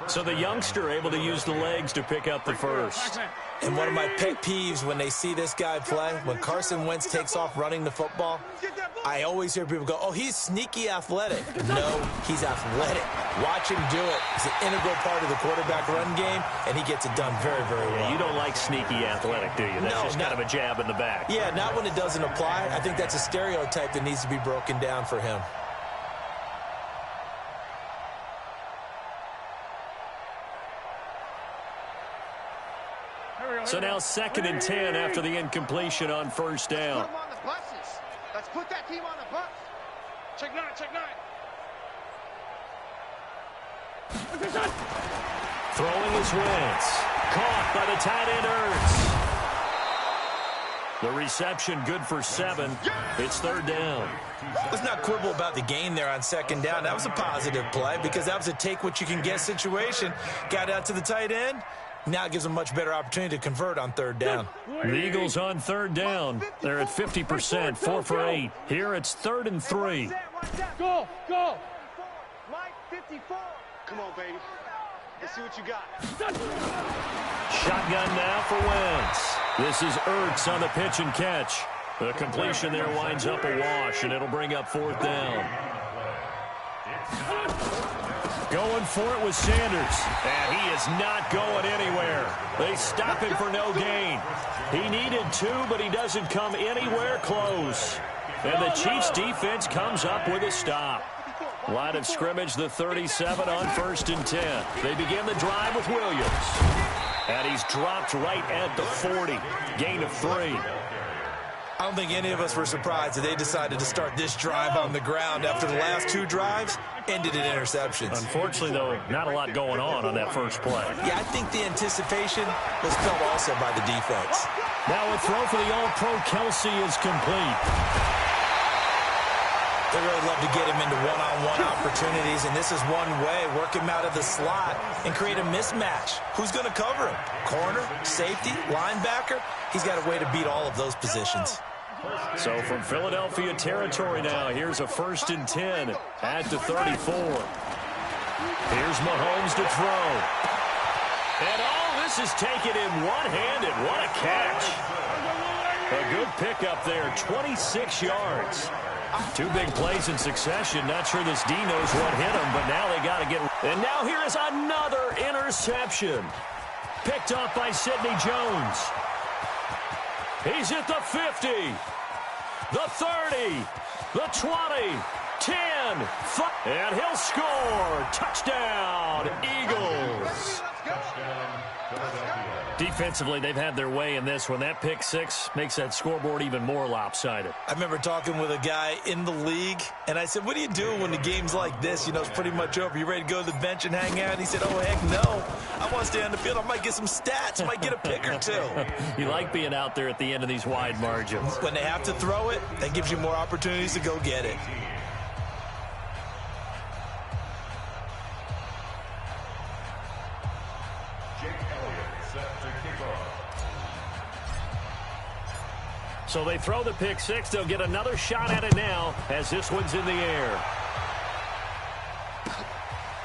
So the youngster able to use the legs to pick up the first. And one of my pet peeves when they see this guy play, when Carson Wentz takes off running the football, I always hear people go, oh, he's sneaky athletic. No, he's athletic. Watch him do it. It's an integral part of the quarterback run game, and he gets it done very, very well. Yeah, you don't like sneaky athletic, do you? That's just kind of a jab in the back. Yeah, not when it doesn't apply. I think that's a stereotype that needs to be broken down for him. So now 2nd and 10 after the incompletion on first down. Put them on the buses. Let's put that team on the bus. Check 9. Throwing his Wentz. Caught by the tight end Ertz. The reception good for 7. It's 3rd down. Let's not quibble about the gain there on 2nd down. That was a positive play because that was a take-what-you-can-get situation. Got out to the tight end. Now it gives them a much better opportunity to convert on 3rd down. The Eagles on 3rd down. They're at 50%, 4 for 8. Here it's 3rd and 3. Go. Mike 54. Come on, baby. Let's see what you got. Shotgun now for Wentz. This is Ertz on the pitch and catch. The completion there winds up a wash, and it'll bring up 4th down. Going for it with Sanders. And he is not going anywhere. They stop him for no gain. He needed 2, but he doesn't come anywhere close. And the Chiefs defense comes up with a stop. Line of scrimmage, the 37 on 1st and 10. They begin the drive with Williams. And he's dropped right at the 40. Gain of 3. I don't think any of us were surprised that they decided to start this drive on the ground after the last 2 drives ended in interceptions. Unfortunately, though, not a lot going on that first play. Yeah, I think the anticipation was felt also by the defense. Now a throw for the All-Pro Kelsey is complete. They really love to get him into one-on-one opportunities, and this is one way. Work him out of the slot and create a mismatch. Who's going to cover him? Corner, safety, linebacker? He's got a way to beat all of those positions. So from Philadelphia territory now, here's a 1st and 10 at the 34. Here's Mahomes to throw. And all this is taken in one-handed. What a catch. A good pickup there, 26 yards. 2 big plays in succession. Not sure this D knows what hit him, but now they got to get... And now here is another interception. Picked off by Sidney Jones. He's at the 50, the 30, the 20, 10, 5, and he'll score. Touchdown, Eagles. Defensively, they've had their way in this one. That pick six makes that scoreboard even more lopsided. I remember talking with a guy in the league, and I said, what do you do when the game's like this? You know, it's pretty much over. You ready to go to the bench and hang out? And he said, oh, heck no. I want to stay on the field. I might get some stats. I might get a pick or two. You like being out there at the end of these wide margins. When they have to throw it, that gives you more opportunities to go get it. So they throw the pick six. They'll get another shot at it now as this one's in the air.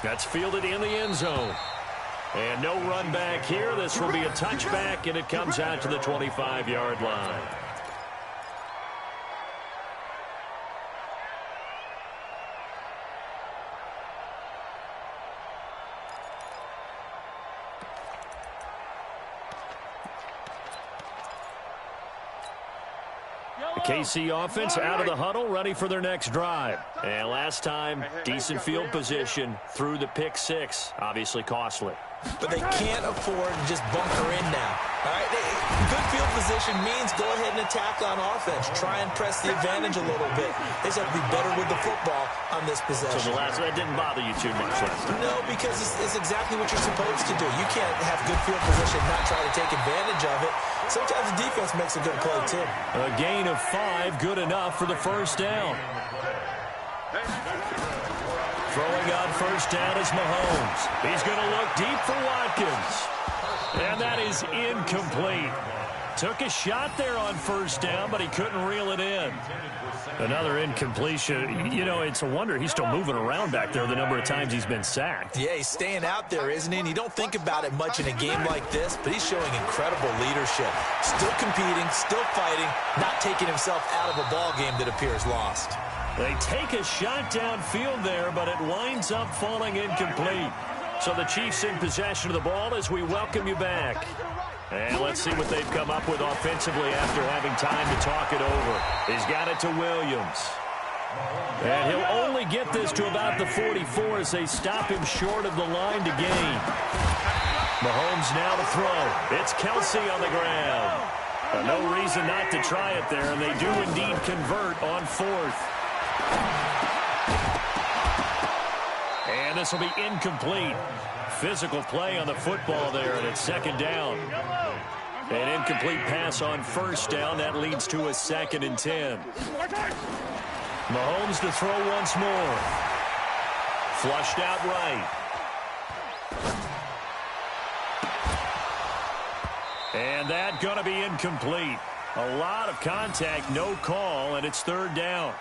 That's fielded in the end zone. And no run back here. This will be a touchback, and it comes out to the 25-yard line. KC offense out of the huddle, ready for their next drive. And last time, decent field position through the pick six. Obviously costly. But they can't afford to just bunker in now. All right, good field position means go ahead and attack on offense. Try and press the advantage a little bit. They just have to be better with the football on this possession. So that didn't bother you too much last time? No, because it's exactly what you're supposed to do. You can't have good field position and not try to take advantage of it. Sometimes the defense makes a good play, too. A gain of 5, good enough for the first down. Throwing on first down is Mahomes. He's going to look deep for Watkins. And that is incomplete. Took a shot there on first down, but he couldn't reel it in. Another incompletion. You know, it's a wonder he's still moving around back there the number of times he's been sacked. Yeah, he's staying out there, isn't he? And you don't think about it much in a game like this, but he's showing incredible leadership. Still competing, still fighting, not taking himself out of a ball game that appears lost. They take a shot downfield there, but it winds up falling incomplete. So the Chiefs in possession of the ball as we welcome you back. And let's see what they've come up with offensively after having time to talk it over. He's got it to Williams. And he'll only get this to about the 44 as they stop him short of the line to gain. Mahomes now to throw. It's Kelsey on the ground. No reason not to try it there, and they do indeed convert on fourth. And this will be incomplete. Physical play on the football there, and it's second down. An incomplete pass on first down. That leads to a 2nd and 10. Mahomes to throw once more. Flushed out right. And that going to be incomplete. A lot of contact, no call, and it's third down.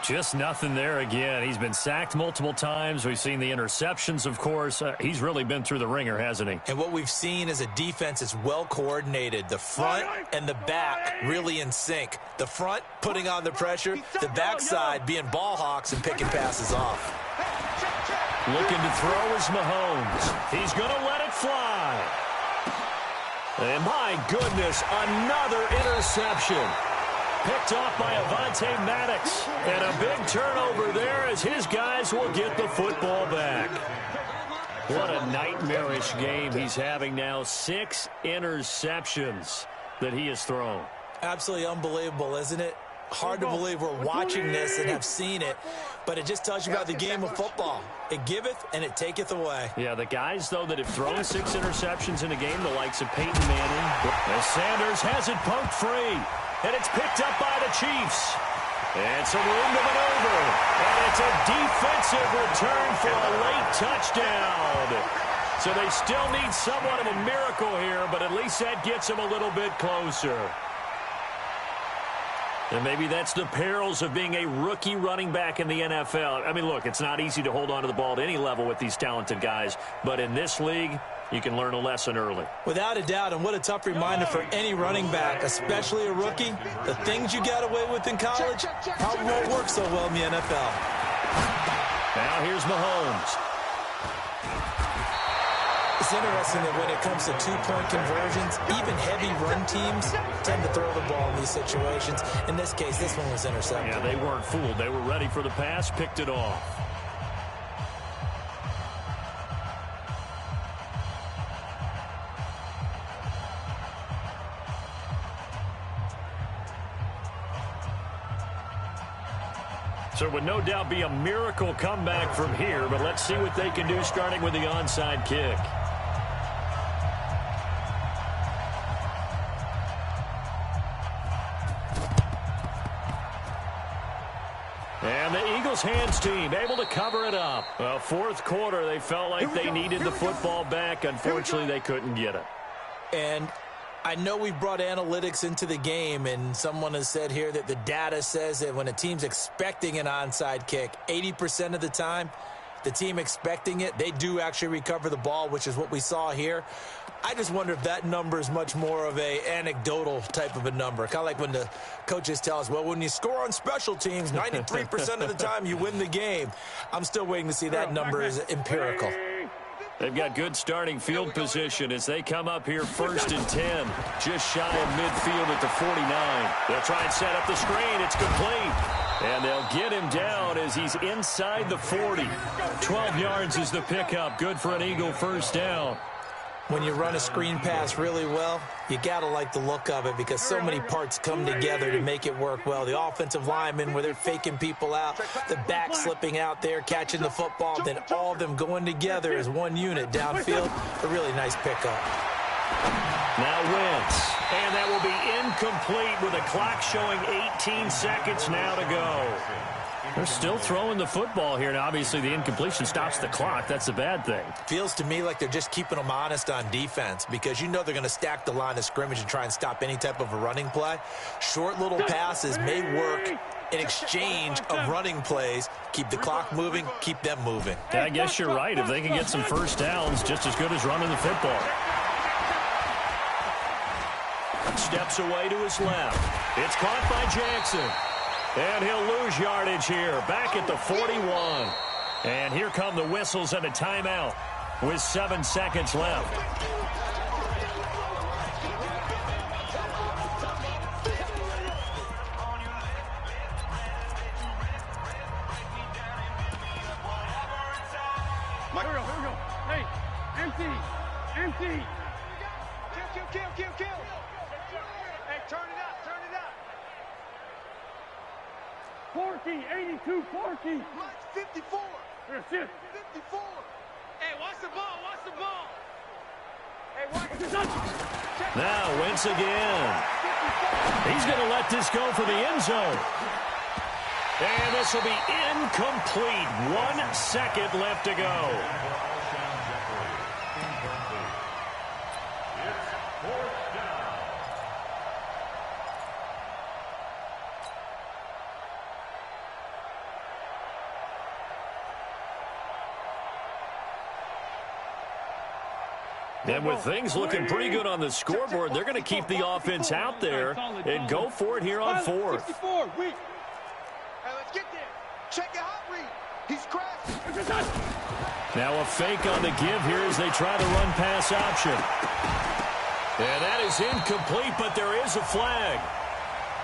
Just nothing there again. He's been sacked multiple times. We've seen the interceptions, of course. He's really been through the ringer, hasn't he? And what we've seen is a defense that's well coordinated. The front and the back really in sync. The front putting on the pressure. The backside being ball hawks and picking passes off. Looking to throw is Mahomes. He's going to let it fly. And my goodness, another interception. Picked off by Avonte Maddox. And a big turnover there as his guys will get the football back. What a nightmarish game he's having now. 6 interceptions that he has thrown. Absolutely unbelievable, isn't it? Hard to believe we're watching this and have seen it, but it just tells you about the game of football. It giveth and it taketh away. Yeah, the guys, though, that have thrown 6 interceptions in a game, the likes of Peyton Manning. As Sanders has it poked free, and it's picked up by the Chiefs. And some room to maneuver, and it's a defensive return for a late touchdown. So they still need somewhat of a miracle here, but at least that gets them a little bit closer. And maybe that's the perils of being a rookie running back in the NFL. I mean, look, it's not easy to hold on to the ball at any level with these talented guys. But in this league, you can learn a lesson early. Without a doubt, and what a tough reminder for any running back, especially a rookie. The things you got away with in college probably won't work so well in the NFL. Now here's Mahomes. It's interesting that when it comes to two-point conversions, even heavy run teams tend to throw the ball in these situations. In this case, this one was intercepted. Yeah, they weren't fooled. They were ready for the pass, picked it off. So it would no doubt be a miracle comeback from here, but let's see what they can do starting with the onside kick. And the Eagles hands team able to cover it up. Well, fourth quarter, they felt like they needed the football back. Unfortunately, they couldn't get it. And I know we brought analytics into the game, and someone has said here that the data says that when a team's expecting an onside kick, 80% of the time, the team expecting it, they do actually recover the ball, which is what we saw here. I just wonder if that number is much more of a anecdotal type of a number. Kind of like when the coaches tell us, well, when you score on special teams, 93% of the time you win the game. I'm still waiting to see that number is empirical. They've got good starting field position as they come up here 1st and 10. Just shy of midfield at the 49. They'll try and set up the screen. It's complete. And they'll get him down as he's inside the 40. 12 yards is the pickup. Good for an Eagle first down. When you run a screen pass really well, you got to like the look of it because so many parts come together to make it work well. The offensive linemen where they're faking people out, the back slipping out there, catching the football, then all of them going together as one unit downfield. A really nice pickup. Now Wentz, and that will be incomplete with a clock showing 18 seconds now to go. They're still throwing the football here, and obviously the incompletion stops the clock. That's a bad thing. Feels to me like they're just keeping them honest on defense because you know they're going to stack the line of scrimmage and try and stop any type of a running play. Short little passes may work in exchange of running plays. Keep the clock moving, keep them moving. Yeah, I guess you're right. If they can get some first downs, just as good as running the football. Steps away to his left. It's caught by Jackson. And he'll lose yardage here, back at the 41. And here come the whistles and a timeout with 7 seconds left. Here we go. Hey, empty. Kill. Hey, turn it up. 40, 82, 40. 54. That's it. 54. Hey, watch the ball. Hey, watch the Now, Wentz again. He's going to let this go for the end zone. And this will be incomplete. 1 second left to go. And with things looking pretty good on the scoreboard, they're going to keep the offense out there and go for it here on 4th. Hey, let's get there. Check it out, Reed. He's crashing. Now a fake on the give here as they try the run-pass option. And that is incomplete, but there is a flag.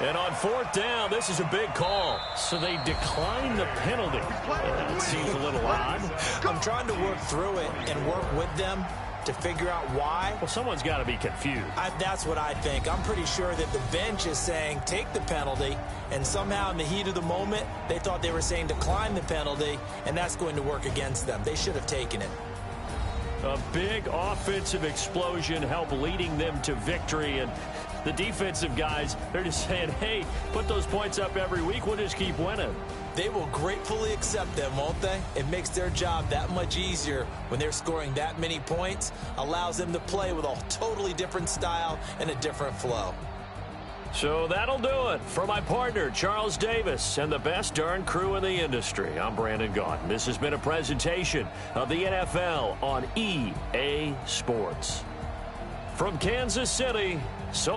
And on 4th down, this is a big call. So they decline the penalty. That seems a little odd. I'm trying to work through it and work with them to figure out why. Well, someone's got to be confused. That's what I think. I'm pretty sure that the bench is saying take the penalty, and somehow in the heat of the moment, they thought they were saying decline the penalty, and that's going to work against them. They should have taken it. A big offensive explosion helped leading them to victory, and the defensive guys, they're just saying, hey, put those points up every week. We'll just keep winning. They will gratefully accept them, won't they? It makes their job that much easier when they're scoring that many points, allows them to play with a totally different style and a different flow. So that'll do it. For my partner, Charles Davis, and the best darn crew in the industry, I'm Brandon Gaudin. This has been a presentation of the NFL on EA Sports. From Kansas City, so